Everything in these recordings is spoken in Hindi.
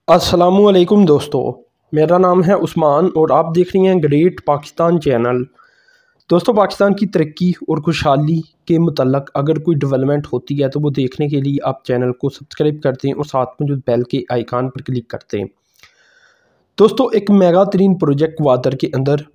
अस्सलामुअलैकुम दोस्तों, मेरा नाम है उस्मान और आप देख रहे हैं ग्रेट पाकिस्तान चैनल। दोस्तों, पाकिस्तान की तरक्की और खुशहाली के मुतल्लक अगर कोई डेवलपमेंट होती है तो वो देखने के लिए आप चैनल को सब्सक्राइब करते हैं और साथ में जो बेल के आइकान पर क्लिक करते हैं। दोस्तों, एक मेगा तरीन प्रोजेक्ट ग्वादर के अंदर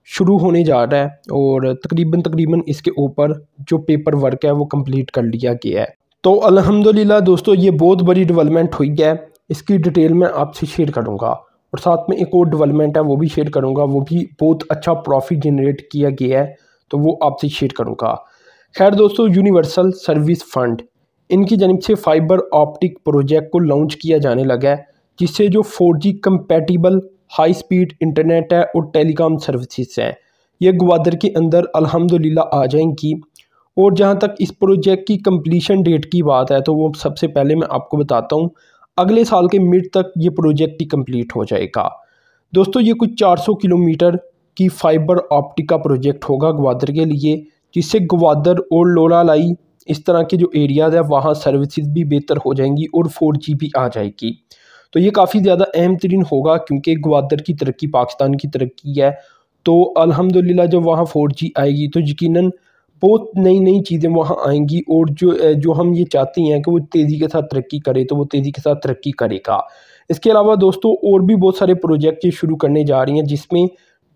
शुरू होने जा रहा है और तकरीबन इसके ऊपर जो पेपर वर्क है वो कंप्लीट कर लिया गया है। तो अल्हम्दुलिल्लाह दोस्तों, ये बहुत बड़ी डेवलपमेंट हुई है। इसकी डिटेल मैं आपसे शेयर करूंगा और साथ में एक और डेवलपमेंट है वो भी शेयर करूंगा, वो भी बहुत अच्छा प्रॉफिट जनरेट किया गया है तो वो आपसे शेयर करूंगा। खैर दोस्तों, यूनिवर्सल सर्विस फंड इनकी जानिब से फाइबर ऑप्टिक प्रोजेक्ट को लॉन्च किया जाने लगा है, जिससे जो 4G compatible high speed internet है और टेलीकॉम सर्विसेज हैं ये ग्वादर के अंदर अल्हम्दुलिल्लाह आ जाएंगी। और जहां तक इस प्रोजेक्ट की कंप्लीशन डेट की बात है तो वो सबसे पहले मैं आपको बताता हूं, अगले साल के मिड तक ये प्रोजेक्ट ही कंप्लीट हो जाएगा। दोस्तों, ये कुछ 400 किलोमीटर की फाइबर ऑप्टिक का प्रोजेक्ट होगा ग्वादर के लिए, जिससे ग्वादर और लोलालाई इस तरह के जो एरियाज़ है वहाँ सर्विसेज भी बेहतर हो जाएंगी और 4G भी आ जाएगी। तो ये काफ़ी ज़्यादा अहम तरीन होगा क्योंकि ग्वादर की तरक्की पाकिस्तान की तरक्की है। तो अल्हम्दुलिल्लाह जब वहाँ 4G आएगी तो यकीनन बहुत नई नई चीज़ें वहाँ आएंगी और जो हम ये चाहते हैं कि वो तेज़ी के साथ तरक्की करे तो वो तेज़ी के साथ तरक्की करेगा। इसके अलावा दोस्तों, और भी बहुत सारे प्रोजेक्ट ये शुरू करने जा रही हैं जिसमें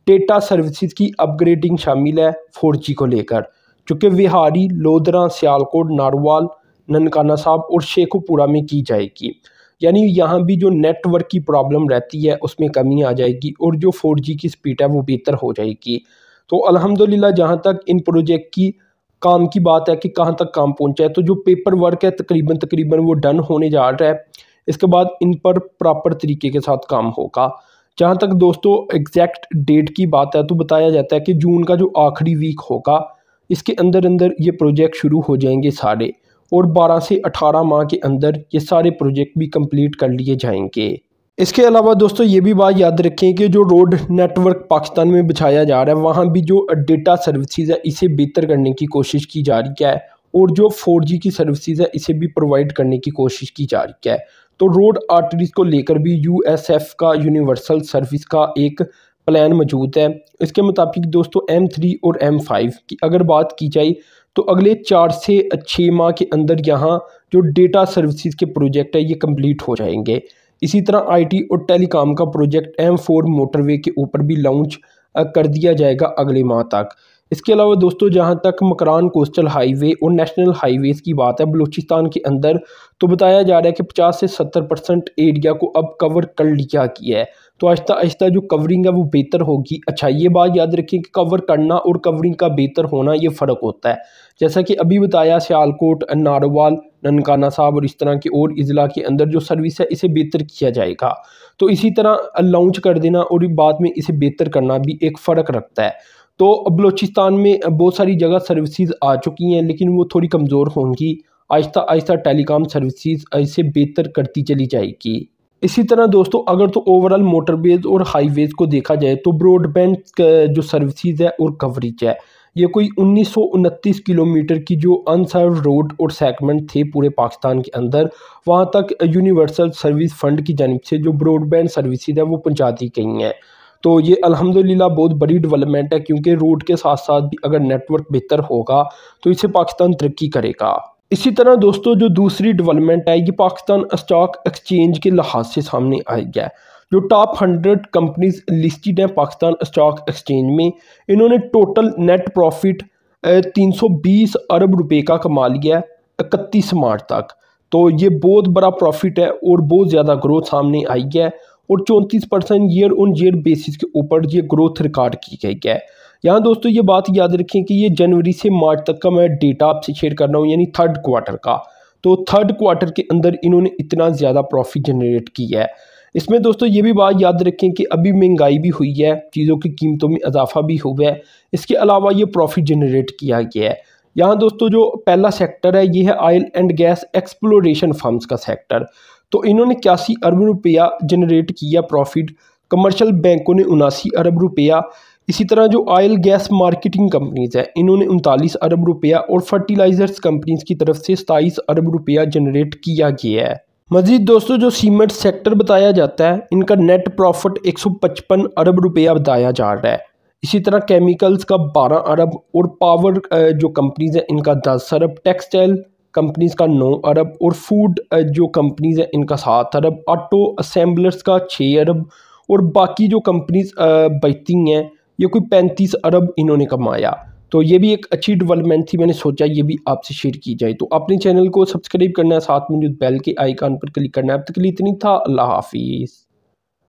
डेटा सर्विसेज की अपग्रेडिंग शामिल है 4G को लेकर, जो कि विहारी, लोधरा, सियालकोट, नारवाल, ननकाना साहब और शेखोपुरा में की जाएगी। यानी यहाँ भी जो नेटवर्क की प्रॉब्लम रहती है उसमें कमी आ जाएगी और जो 4G की स्पीड है वो बेहतर हो जाएगी। तो अल्हम्दुलिल्लाह जहाँ तक इन प्रोजेक्ट की काम की बात है कि कहाँ तक काम पहुँचा है, तो जो पेपर वर्क है तकरीबन वो डन होने जा रहा है। इसके बाद इन पर प्रॉपर तरीके के साथ काम होगा। जहाँ तक दोस्तों एग्जैक्ट डेट की बात है तो बताया जाता है कि जून का जो आखिरी वीक होगा इसके अंदर अंदर ये प्रोजेक्ट शुरू हो जाएंगे सारे, और 12 से 18 माह के अंदर ये सारे प्रोजेक्ट भी कंप्लीट कर लिए जाएंगे। इसके अलावा दोस्तों ये भी बात याद रखें कि जो रोड नेटवर्क पाकिस्तान में बिछाया जा रहा है वहाँ भी जो डेटा सर्विसेज है इसे बेहतर करने की कोशिश की जा रही है और जो 4G की सर्विसेज है इसे भी प्रोवाइड करने की कोशिश की जा रही है। तो रोड आर्टरीज को लेकर भी USF का यूनिवर्सल सर्विस का एक प्लान मौजूद है। इसके मुताबिक दोस्तों M3 और M5 की अगर बात की जाए तो अगले 4 से 6 माह के अंदर यहाँ जो डेटा सर्विसेज के प्रोजेक्ट है ये कंप्लीट हो जाएंगे। इसी तरह IT और टेलीकॉम का प्रोजेक्ट M4 मोटरवे के ऊपर भी लॉन्च कर दिया जाएगा अगले माह तक। इसके अलावा दोस्तों जहां तक मकरान कोस्टल हाईवे और नेशनल हाईवेज़ की बात है बलूचिस्तान के अंदर, तो बताया जा रहा है कि 50 से 70% एरिया को अब कवर कर लिया गया है। तो आहिस्ता आहिस्ता जो कवरिंग है वो बेहतर होगी। अच्छा, ये बात याद रखें कि कवर करना और कवरिंग का बेहतर होना ये फ़र्क होता है। जैसा कि अभी बताया, सियालकोट, नारोवाल, ननकाना साहब और इस तरह के और अजला के अंदर जो सर्विस है इसे बेहतर किया जाएगा। तो इसी तरह लॉन्च कर देना और बाद में इसे बेहतर करना भी एक फ़र्क रखता है। तो बलूचिस्तान में बहुत सारी जगह सर्विसेज आ चुकी हैं लेकिन वो थोड़ी कमज़ोर होंगी। आहिस्ता आहिस्ता टेलीकॉम सर्विसेज इसे बेहतर करती चली जाएगी। इसी तरह दोस्तों अगर तो ओवरऑल मोटरवेज और हाईवेज़ को देखा जाए तो ब्रॉडबैंड जो सर्विसेज है और कवरेज है ये कोई 1929 किलोमीटर की जो अनसर्व रोड और सेगमेंट थे पूरे पाकिस्तान के अंदर, वहाँ तक यूनिवर्सल सर्विस फंड की जानिब से जो ब्रॉडबैंड सर्विसेज है वो पहुँचा दी गई हैं। तो ये अल्हम्दुलिल्लाह बहुत बड़ी डेवलपमेंट है क्योंकि रोड के साथ साथ भी अगर नेटवर्क बेहतर होगा तो इससे पाकिस्तान तरक्की करेगा। इसी तरह दोस्तों जो दूसरी डेवलपमेंट है ये पाकिस्तान स्टॉक एक्सचेंज के लिहाज से सामने आई है। जो टॉप 100 कंपनीज लिस्टेड हैं पाकिस्तान स्टॉक एक्सचेंज में, इन्होंने टोटल नेट प्रॉफिट 320 अरब रुपए का कमा लिया है 31 मार्च तक। तो ये बहुत बड़ा प्रॉफिट है और बहुत ज़्यादा ग्रोथ सामने आई है और 34% ईयर ऑन ईयर बेसिस के ऊपर ये ग्रोथ रिकॉर्ड की गई है। यहाँ दोस्तों ये बात याद रखें कि ये जनवरी से मार्च तक का मैं डेटा आपसे शेयर कर रहा हूँ, यानी थर्ड क्वार्टर का। तो थर्ड क्वार्टर के अंदर इन्होंने इतना ज़्यादा प्रॉफिट जनरेट किया है। इसमें दोस्तों ये भी बात याद रखें कि अभी महंगाई भी हुई है, चीज़ों की कीमतों में इजाफा भी हुआ है। इसके अलावा ये प्रॉफिट जनरेट किया गया है। यहाँ दोस्तों जो पहला सेक्टर है ये है oil and gas exploration firms का सेक्टर। तो इन्होंने 81 अरब रुपया जनरेट किया प्रॉफिट। कमर्शियल बैंकों ने 79 अरब रुपया। इसी तरह जो ऑयल गैस मार्केटिंग कंपनीज है इन्होंने 39 अरब रुपया और फर्टिलाइजर्स कंपनीज की तरफ से 27 अरब रुपया जनरेट किया गया है। मज़ीद दोस्तों जो सीमेंट सेक्टर बताया जाता है इनका नेट प्रॉफिट 155 अरब रुपया बताया जा रहा है। इसी तरह केमिकल्स का 12 अरब और पावर जो कंपनीज हैं इनका 10 अरब, टेक्सटाइल कंपनीज का 9 अरब और फूड जो कंपनीज हैं इनका 7 अरब, ऑटो असेंबलर्स का 6 अरब और बाकी जो कंपनीज बचती हैं ये कोई 35 अरब इन्होंने कमाया। तो ये भी एक अच्छी डेवलपमेंट थी, मैंने सोचा ये भी आपसे शेयर की जाए। तो अपने चैनल को सब्सक्राइब करना है, साथ में जो बेल के आइकन पर क्लिक करना है। अब तक के लिए इतनी था। अल्लाह हाफिज़।